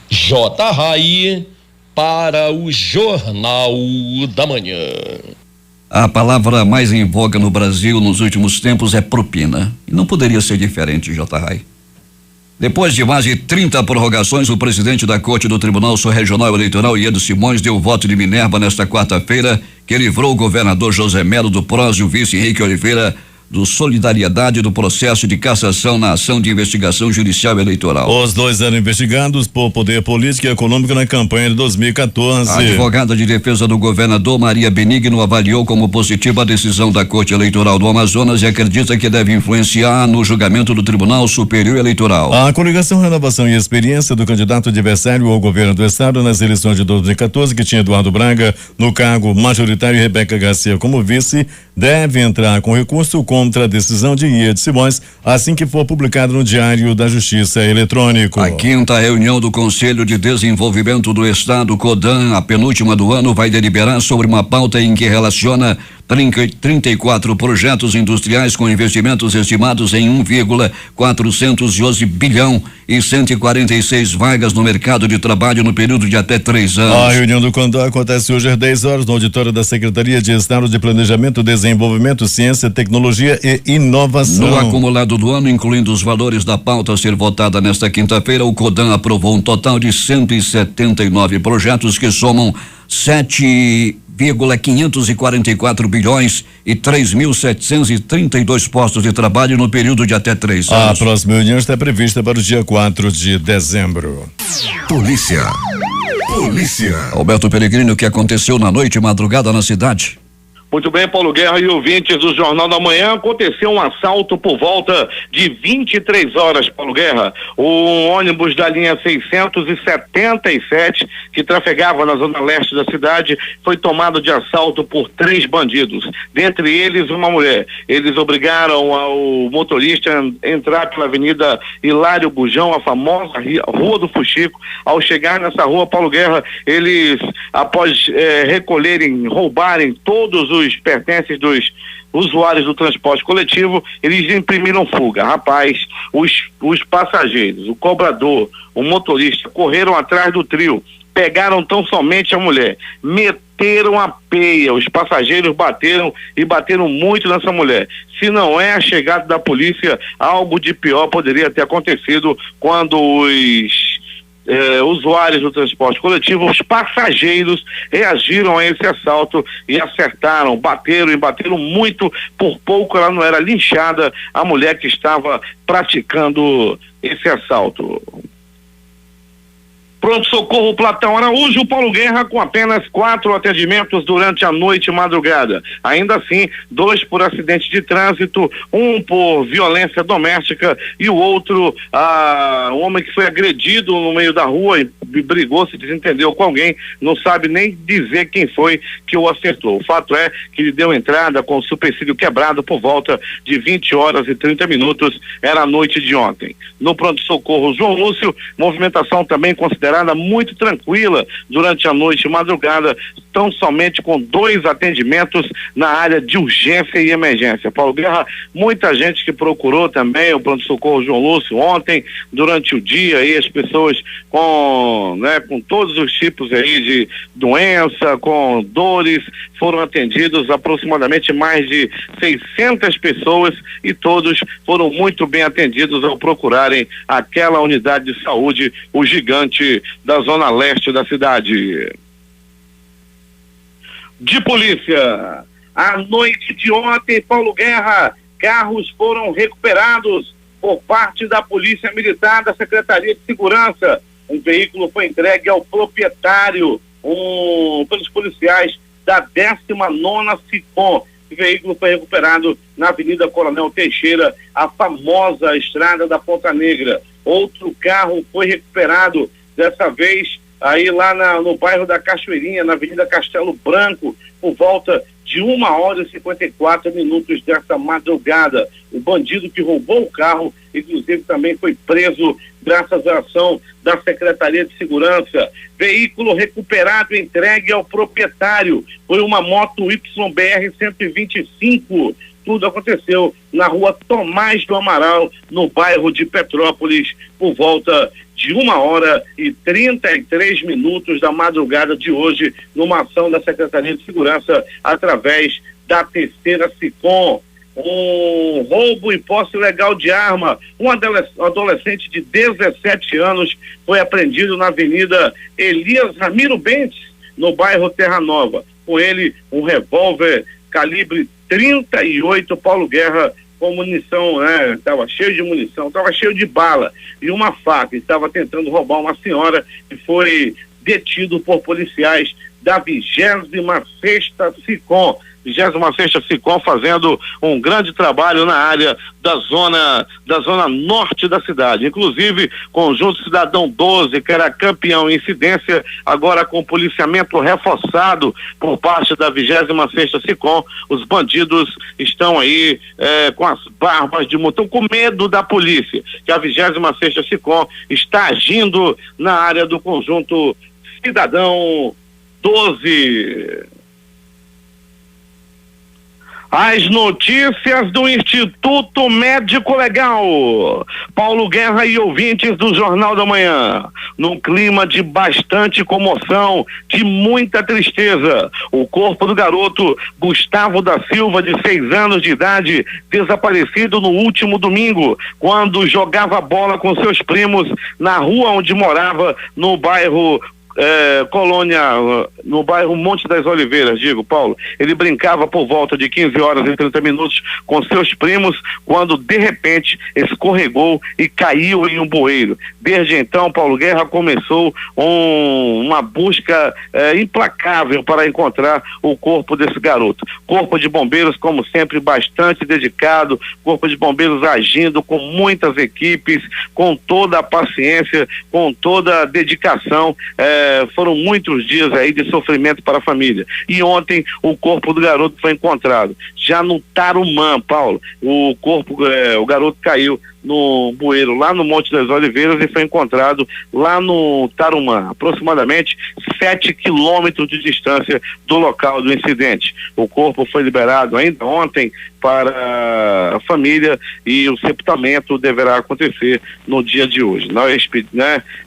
J. Rai, para o Jornal da Manhã. A palavra mais em voga no Brasil nos últimos tempos é propina. E não poderia ser diferente, J. Rai. Depois de mais de 30 prorrogações, o presidente da Corte do Tribunal Regional Eleitoral, Iedo Simões, deu voto de Minerva nesta quarta-feira, que livrou o governador José Melo do PROS e o vice Henrique Oliveira do Solidariedade do processo de cassação na ação de investigação judicial eleitoral. Os dois eram investigados por poder político e econômico na campanha de 2014. A advogada de defesa do governador, Maria Benigno, avaliou como positiva a decisão da Corte Eleitoral do Amazonas e acredita que deve influenciar no julgamento do Tribunal Superior Eleitoral. A coligação Renovação e Experiência do candidato adversário ao governo do estado nas eleições de 2014, que tinha Eduardo Braga no cargo majoritário e Rebeca Garcia como vice, deve entrar com recurso contra a decisão de Iedo Simões assim que for publicado no Diário da Justiça Eletrônico. A quinta reunião do Conselho de Desenvolvimento do Estado, CODAN, a penúltima do ano, vai deliberar sobre uma pauta em que relaciona 34 projetos industriais com investimentos estimados em 1,412 bilhão e 146 vagas no mercado de trabalho no período de até 3 anos. A reunião do CODAN acontece hoje às 10 horas no auditório da Secretaria de Estado de Planejamento, Desenvolvimento, Ciência, Tecnologia e Inovação. No acumulado do ano, incluindo os valores da pauta a ser votada nesta quinta-feira, o CODAN aprovou um total de 179 projetos que somam 7,544 bilhões e 3.732 postos de trabalho no período de até 3 anos. A próxima reunião está prevista para o dia 4 de dezembro. Polícia. Alberto Peregrino, o que aconteceu na noite e madrugada na cidade? Muito bem, Paulo Guerra e ouvintes do Jornal da Manhã, aconteceu um assalto por volta de 23 horas, Paulo Guerra. Um ônibus da linha 677, que trafegava na zona leste da cidade, foi tomado de assalto por 3 bandidos, dentre eles uma mulher. Eles obrigaram o motorista a entrar pela Avenida Hilário Bujão, a famosa Rua do Fuxico. Ao chegar nessa rua, Paulo Guerra, eles, após roubarem todos os pertences dos usuários do transporte coletivo, eles imprimiram fuga. Rapaz, os passageiros, o cobrador, o motorista correram atrás do trio. pegaram tão somente a mulher, meteram a peia, os passageiros bateram muito nessa mulher. Se não é a chegada da polícia, algo de pior poderia ter acontecido quando os usuários do transporte coletivo, os passageiros, reagiram a esse assalto e acertaram, bateram muito. Por pouco ela não era linchada, a mulher que estava praticando esse assalto. Pronto-socorro Platão Araújo, Paulo Guerra, com apenas 4 atendimentos durante a noite e madrugada. Ainda assim, 2 por acidente de trânsito, 1 por violência doméstica e o outro, um homem que foi agredido no meio da rua e brigou, se desentendeu com alguém, não sabe nem dizer quem foi que o acertou. O fato é que ele deu entrada com o supercílio quebrado por volta de 20h30, era a noite de ontem. No pronto-socorro João Lúcio, movimentação também considerada muito tranquila durante a noite e madrugada, tão somente com 2 atendimentos na área de urgência e emergência. Paulo Guerra, muita gente que procurou também o pronto-socorro João Lúcio ontem, durante o dia, aí as pessoas com todos os tipos aí de doença, com dores, foram atendidos, aproximadamente mais de 600 pessoas, e todos foram muito bem atendidos ao procurarem aquela unidade de saúde, o Gigante, da zona leste da cidade. De polícia, à noite de ontem, Paulo Guerra, carros foram recuperados por parte da Polícia Militar, da Secretaria de Segurança. Um veículo foi entregue ao proprietário pelos policiais da 19ª SICOM. O veículo foi recuperado na Avenida Coronel Teixeira, a famosa estrada da Ponta Negra. Outro carro foi recuperado, dessa vez aí lá no bairro da Cachoeirinha, na Avenida Castelo Branco, por volta de 1h54 dessa madrugada. O bandido que roubou o carro, inclusive, também foi preso graças à ação da Secretaria de Segurança. Veículo recuperado, entregue ao proprietário, foi uma moto YBR 125. Tudo aconteceu na rua Tomás do Amaral, no bairro de Petrópolis, por volta de 1h33 da madrugada de hoje, numa ação da Secretaria de Segurança através da 3ª SICOM. Um roubo e posse ilegal de arma. Um adolescente de 17 anos foi apreendido na Avenida Elias Ramiro Bentes, no bairro Terra Nova. Com ele, um revólver calibre 38, Paulo Guerra, com munição, estava cheio de munição, estava cheio de bala e uma faca. Estava tentando roubar uma senhora e foi detido por policiais da 26ª SICOM. 26ª SICOM fazendo um grande trabalho na área da zona norte da cidade. Inclusive, Conjunto Cidadão 12, que era campeão em incidência, agora com policiamento reforçado por parte da 26ª SICOM. Os bandidos estão aí com as barbas de montão, com medo da polícia, que a 26ª SICOM está agindo na área do Conjunto Cidadão 12. As notícias do Instituto Médico Legal. Paulo Guerra e ouvintes do Jornal da Manhã. Num clima de bastante comoção, de muita tristeza, o corpo do garoto Gustavo da Silva, de 6 anos de idade, desaparecido no último domingo, quando jogava bola com seus primos na rua onde morava, no bairro no bairro Monte das Oliveiras, Paulo. Ele brincava por volta de 15h30 com seus primos, quando de repente escorregou e caiu em um bueiro. Desde então, Paulo Guerra começou uma busca implacável para encontrar o corpo desse garoto. Corpo de Bombeiros, como sempre, bastante dedicado, Corpo de Bombeiros agindo com muitas equipes, com toda a paciência, com toda a dedicação. Foram muitos dias aí de sofrimento para a família. E ontem o corpo do garoto foi encontrado já no Tarumã, Paulo. O garoto caiu no bueiro, lá no Monte das Oliveiras, e foi encontrado lá no Tarumã, aproximadamente 7 quilômetros de distância do local do incidente. O corpo foi liberado ainda ontem para a família e o sepultamento deverá acontecer no dia de hoje. Nós,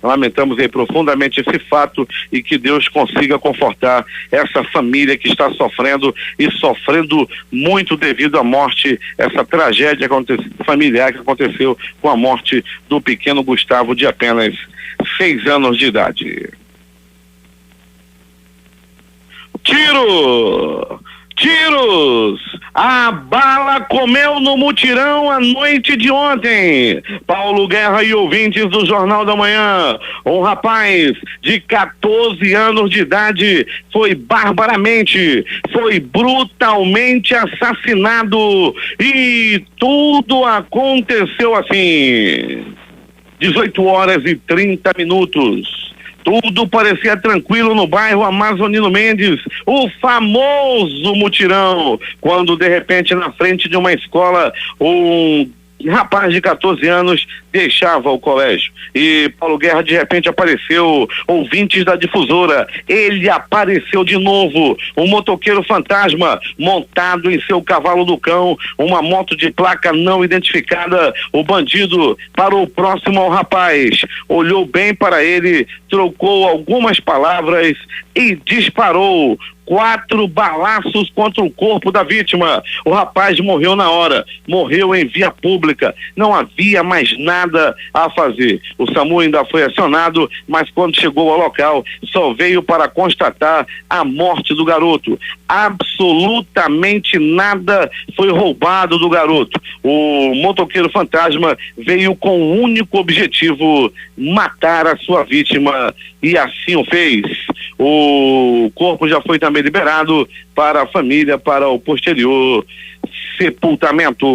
lamentamos aí profundamente esse fato e que Deus consiga confortar essa família que está sofrendo e sofrendo muito devido à morte, essa tragédia familiar que aconteceu com a morte do pequeno Gustavo, de apenas 6 anos de idade. Tiros! A bala comeu no mutirão a noite de ontem. Paulo Guerra e ouvintes do Jornal da Manhã. Um rapaz de 14 anos de idade foi brutalmente assassinado. E tudo aconteceu assim. 18h30. Tudo parecia tranquilo no bairro Amazonino Mendes, o famoso mutirão, quando de repente na frente de uma escola um rapaz de 14 anos deixava o colégio e Paulo Guerra de repente apareceu. Ouvintes da Difusora, ele apareceu de novo, um motoqueiro fantasma montado em seu cavalo do cão, uma moto de placa não identificada. O bandido parou próximo ao rapaz, olhou bem para ele, trocou algumas palavras e disparou 4 balaços contra o corpo da vítima. O rapaz morreu na hora, morreu em via pública, não havia mais nada a fazer. O SAMU ainda foi acionado, mas quando chegou ao local, só veio para constatar a morte do garoto. Absolutamente nada foi roubado do garoto. O motoqueiro fantasma veio com o único objetivo: matar a sua vítima, e assim o fez. O corpo já foi também liberado para a família para o posterior sepultamento.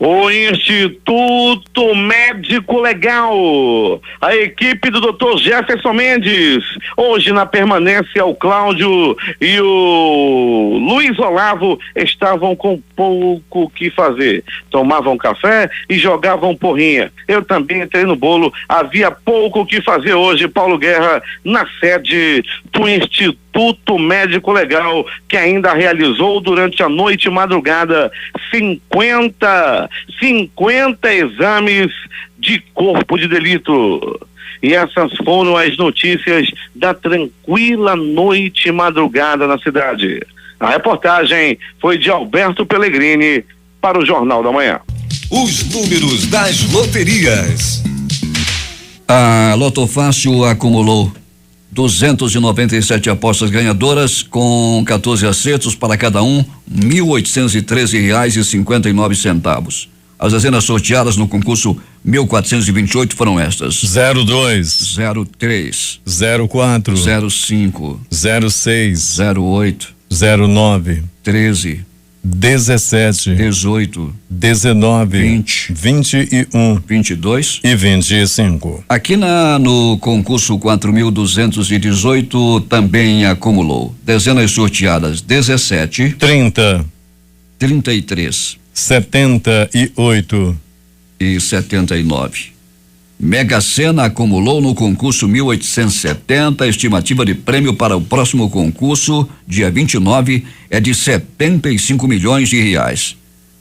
O Instituto Médico Legal, a equipe do Dr. Jefferson Mendes, hoje na permanência, o Cláudio e o Luiz Olavo estavam com pouco o que fazer. Tomavam café e jogavam porrinha. Eu também entrei no bolo, havia pouco o que fazer hoje, Paulo Guerra, na sede do Instituto Médico Legal, que ainda realizou durante a noite e madrugada 50 exames de corpo de delito. E essas foram as notícias da tranquila noite e madrugada na cidade. A reportagem foi de Alberto Pellegrini para o Jornal da Manhã. Os números das loterias. A Loto Fácil acumulou 297 apostas ganhadoras com 14 acertos para cada um, R$1.813,59. As dezenas sorteadas no concurso 1428 foram estas: 02, 03, 04, 05, 06, 08, 09, 13, 17, 18, 19, 20, 21, 22 e 25. Aqui no concurso 4.218 também acumulou dezenas sorteadas 17, 30, 33 78 e 79. Mega Sena acumulou no concurso 1870, a estimativa de prêmio para o próximo concurso, dia 29, é de R$75 milhões.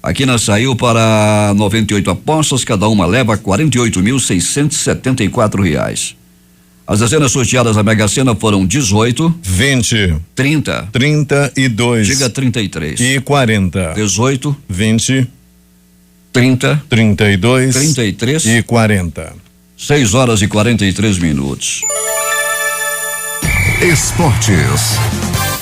Aqui saiu para 98 apostas, cada uma leva R$48.674. As dezenas sorteadas da Mega Sena foram 18, 20, 30, 32, diga 33 e 40, 18, 20, 30, 32, 33 e 40. 6h43. Esportes.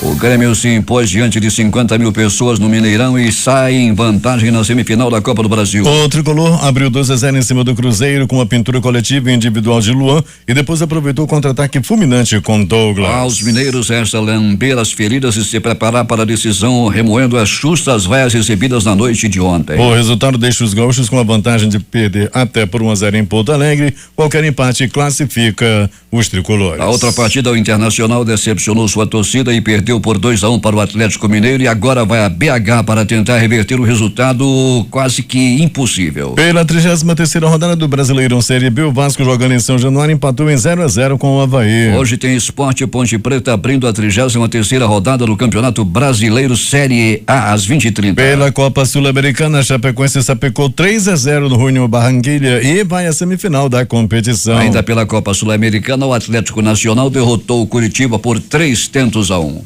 O Grêmio se impôs diante de 50 mil pessoas no Mineirão e sai em vantagem na semifinal da Copa do Brasil. O tricolor abriu 2-0 em cima do Cruzeiro com a pintura coletiva e individual de Luan e depois aproveitou o contra-ataque fulminante com Douglas. Aos mineiros resta lamber as feridas e se preparar para a decisão, remoendo as justas vaias recebidas na noite de ontem. O resultado deixa os gaúchos com a vantagem de perder até por 1-0 em Porto Alegre. Qualquer empate classifica os tricolores. A outra partida, o Internacional decepcionou sua torcida e perdeu perdeu por 2-1 para o Atlético Mineiro e agora vai a BH para tentar reverter o resultado quase que impossível. Pela 33ª rodada do Brasileirão Série B, o Vasco jogando em São Januário empatou em 0-0 com o Avaí. Hoje tem Sport Ponte Preta abrindo a 33ª rodada do Campeonato Brasileiro Série A às 20h30. Pela Copa Sul-Americana, a Chapecoense sapecou 3-0 no Júnior Barranquilla e vai à semifinal da competição. Ainda pela Copa Sul-Americana, o Atlético Nacional derrotou o Curitiba por 3-1.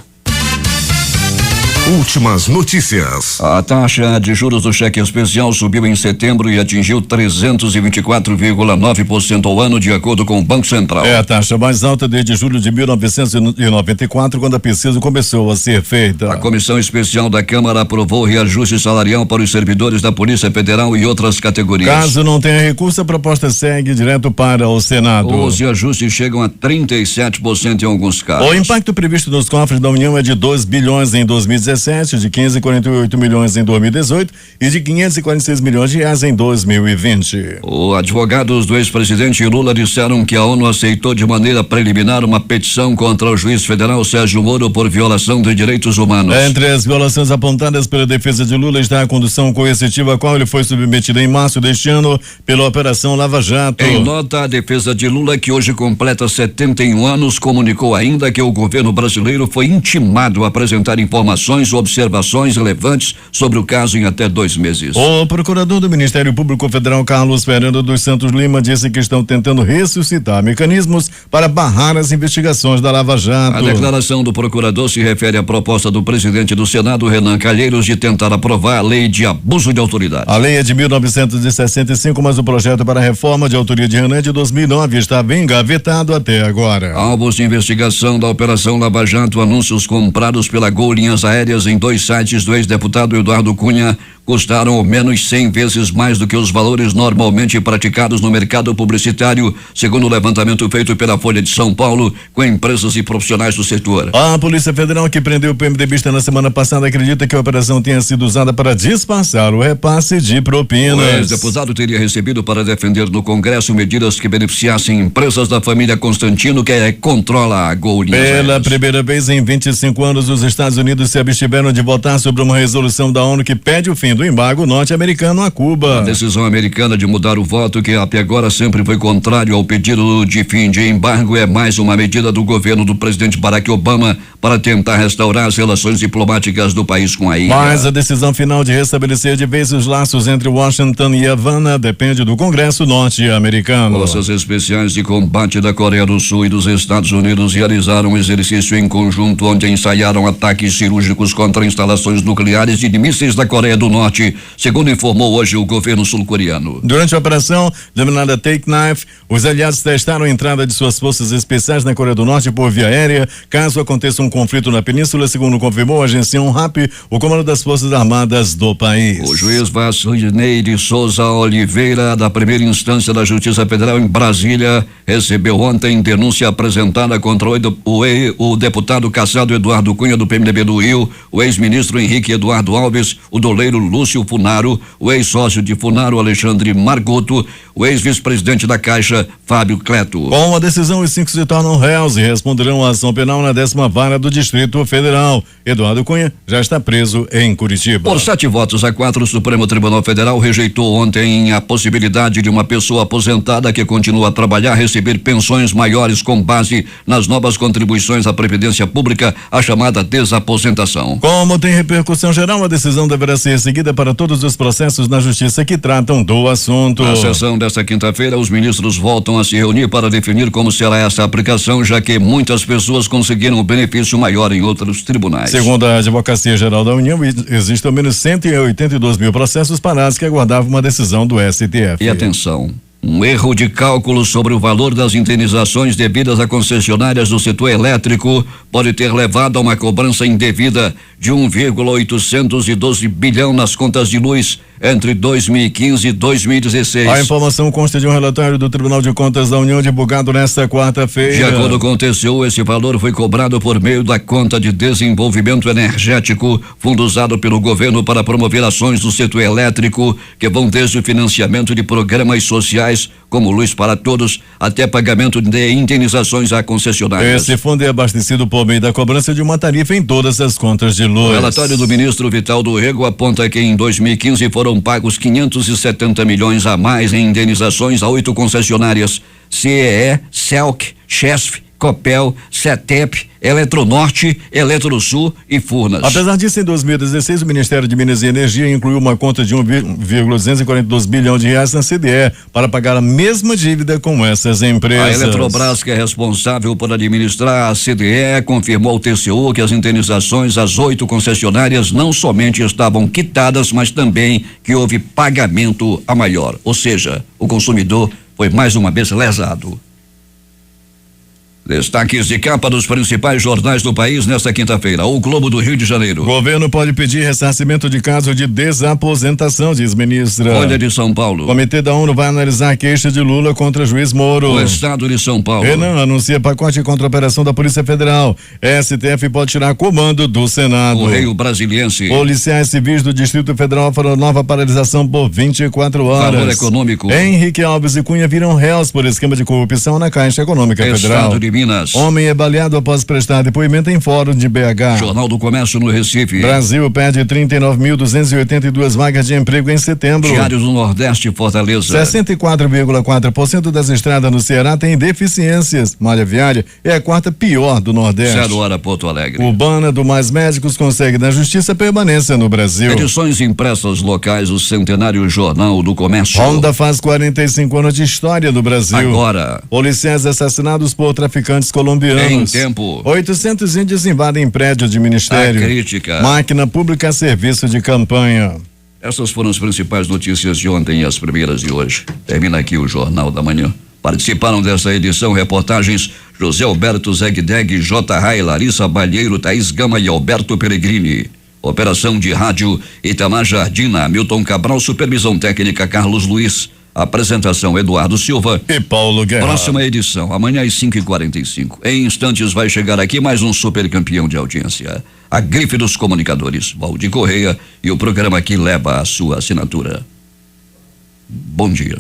Últimas notícias. A taxa de juros do cheque especial subiu em setembro e atingiu 324,9% ao ano, de acordo com o Banco Central. É a taxa mais alta desde julho de 1994, quando a pesquisa começou a ser feita. A Comissão Especial da Câmara aprovou o reajuste salarial para os servidores da Polícia Federal e outras categorias. Caso não tenha recurso, a proposta segue direto para o Senado. Os reajustes chegam a 37% em alguns casos. O impacto previsto nos cofres da União é de 2 bilhões em 2017, de 548 milhões em 2018 e de 546 milhões de reais em 2020. Os advogados do ex-presidente Lula disseram que a ONU aceitou de maneira preliminar uma petição contra o juiz federal Sérgio Moro por violação de direitos humanos. Entre as violações apontadas pela defesa de Lula está a condução coercitiva a qual ele foi submetido em março deste ano pela Operação Lava Jato. Em nota, a defesa de Lula, que hoje completa 71 anos, comunicou ainda que o governo brasileiro foi intimado a apresentar informações ou observações relevantes sobre o caso em até 2 meses. O procurador do Ministério Público Federal, Carlos Fernando dos Santos Lima, disse que estão tentando ressuscitar mecanismos para barrar as investigações da Lava Jato. A declaração do procurador se refere à proposta do presidente do Senado, Renan Calheiros, de tentar aprovar a lei de abuso de autoridade. A lei é de 1965, mas o projeto para a reforma de autoria de Renan é de 2009 estava engavetado até agora. Alvos de investigação da Operação Lava Jato, anúncios comprados pela Gol Linhas Aéreas em 2 sites do ex-deputado Eduardo Cunha custaram ao menos 100 vezes mais do que os valores normalmente praticados no mercado publicitário, segundo o levantamento feito pela Folha de São Paulo com empresas e profissionais do setor. A Polícia Federal, que prendeu o PMDBista na semana passada, acredita que a operação tenha sido usada para disfarçar o repasse de propinas. O ex-deputado teria recebido para defender no Congresso medidas que beneficiassem empresas da família Constantino, que controla a Gol Linhas Pela Aéreas. primeira vez em 25 anos, os Estados Unidos se abstiveram de votar sobre uma resolução da ONU que pede o fim do embargo norte-americano a Cuba. A decisão americana de mudar o voto, que até agora sempre foi contrário ao pedido de fim de embargo, é mais uma medida do governo do presidente Barack Obama para tentar restaurar as relações diplomáticas do país com a ilha. Mas a decisão final de restabelecer de vez os laços entre Washington e Havana depende do Congresso norte-americano. Forças especiais de combate da Coreia do Sul e dos Estados Unidos realizaram um exercício em conjunto onde ensaiaram ataques cirúrgicos contra instalações nucleares e de mísseis da Coreia do Norte, segundo informou hoje o governo sul-coreano. Durante a operação denominada Take Knife, os aliados testaram a entrada de suas forças especiais na Coreia do Norte por via aérea, caso aconteça um conflito na península, segundo confirmou a agência ONRAP, o comando das Forças Armadas do país. O juiz Vassilnei de Souza Oliveira, da primeira instância da Justiça Federal em Brasília, recebeu ontem denúncia apresentada contra o deputado cassado Eduardo Cunha, do PMDB do Rio, o ex-ministro Henrique Eduardo Alves, o doleiro Lúcio Funaro, o ex-sócio de Funaro Alexandre Margoto, o ex-vice-presidente da Caixa Fábio Cleto. Com a decisão, os 5 se tornam réus e responderão à ação penal na 10ª Vara do Distrito Federal. Eduardo Cunha já está preso em Curitiba. Por 7-4, o Supremo Tribunal Federal rejeitou ontem a possibilidade de uma pessoa aposentada que continua a trabalhar receber pensões maiores com base nas novas contribuições à Previdência Pública, a chamada desaposentação. Como tem repercussão geral, a decisão deverá ser seguida para todos os processos na Justiça que tratam do assunto. Na sessão desta quinta-feira, os ministros voltam a se reunir para definir como será essa aplicação, já que muitas pessoas conseguiram um benefício maior em outros tribunais. Segundo a Advocacia Geral da União, existem ao menos 182 mil processos parados que aguardavam uma decisão do STF. E atenção, um erro de cálculo sobre o valor das indenizações devidas a concessionárias do setor elétrico pode ter levado a uma cobrança indevida de 1,812 bilhão nas contas de luz entre 2015 e 2016. A informação consta de um relatório do Tribunal de Contas da União divulgado nesta quarta-feira. De acordo com o TCU, esse valor foi cobrado por meio da conta de desenvolvimento energético, fundo usado pelo governo para promover ações do setor elétrico, que vão desde o financiamento de programas sociais, como Luz para Todos, até pagamento de indenizações a concessionárias. Esse fundo é abastecido por meio da cobrança de uma tarifa em todas as contas de luz. O relatório do ministro Vital do Rego aponta que em 2015 foram pagos 570 milhões a mais em indenizações a 8 concessionárias: CEE, CELC, Chesf, Copel, CETEP, Eletronorte, Eletrosul e Furnas. Apesar disso, em 2016, o Ministério de Minas e Energia incluiu uma conta de 1,242 bilhão de reais na CDE para pagar a mesma dívida com essas empresas. A Eletrobras, que é responsável por administrar a CDE, confirmou ao TCU que as indenizações às 8 concessionárias não somente estavam quitadas, mas também que houve pagamento a maior. Ou seja, o consumidor foi mais uma vez lesado. Destaques de capa dos principais jornais do país nesta quinta-feira. O Globo do Rio de Janeiro. Governo pode pedir ressarcimento de caso de desaposentação, diz ministra. Folha de São Paulo. Comitê da ONU vai analisar queixa de Lula contra juiz Moro. O Estado de São Paulo. Renan anuncia pacote contra a operação da Polícia Federal. STF pode tirar comando do Senado. Correio Brasiliense. Policiais civis do Distrito Federal farão nova paralisação por 24 horas. Valor econômico. Henrique Alves e Cunha viram réus por esquema de corrupção na Caixa Econômica Federal. Estado de Minas. Homem é baleado após prestar depoimento em fórum de BH. Jornal do Comércio no Recife. Brasil perde 39.282 vagas de emprego em setembro. Diário do Nordeste, Fortaleza. 64,4% das estradas no Ceará têm deficiências. Malha viária é a quarta pior do Nordeste. 0 hora, Porto Alegre. Urbana do Mais Médicos consegue na justiça permanência no Brasil. Edições impressas locais, o centenário Jornal do Comércio. Honda faz 45 anos de história do Brasil. Agora. Policiais assassinados por traficantes colombianos. Em tempo. 800 índios invadem prédio de ministério. A crítica. Máquina pública a serviço de campanha. Essas foram as principais notícias de ontem e as primeiras de hoje. Termina aqui o Jornal da Manhã. Participaram dessa edição reportagens José Alberto Zegdeg, J. Rai, Larissa Balheiro, Thaís Gama e Alberto Peregrini. Operação de rádio Itamar Jardina, Milton Cabral, supervisão técnica Carlos Luiz. Apresentação Eduardo Silva e Paulo Guerra. Próxima edição, amanhã às 5h45. Em instantes vai chegar aqui mais um super campeão de audiência. A grife dos comunicadores, Valdir Correia, e o programa que leva a sua assinatura. Bom dia.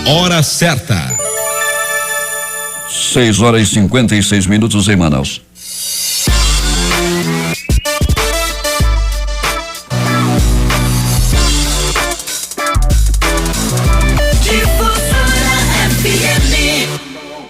Hora certa. 6 horas e 56 minutos em Manaus.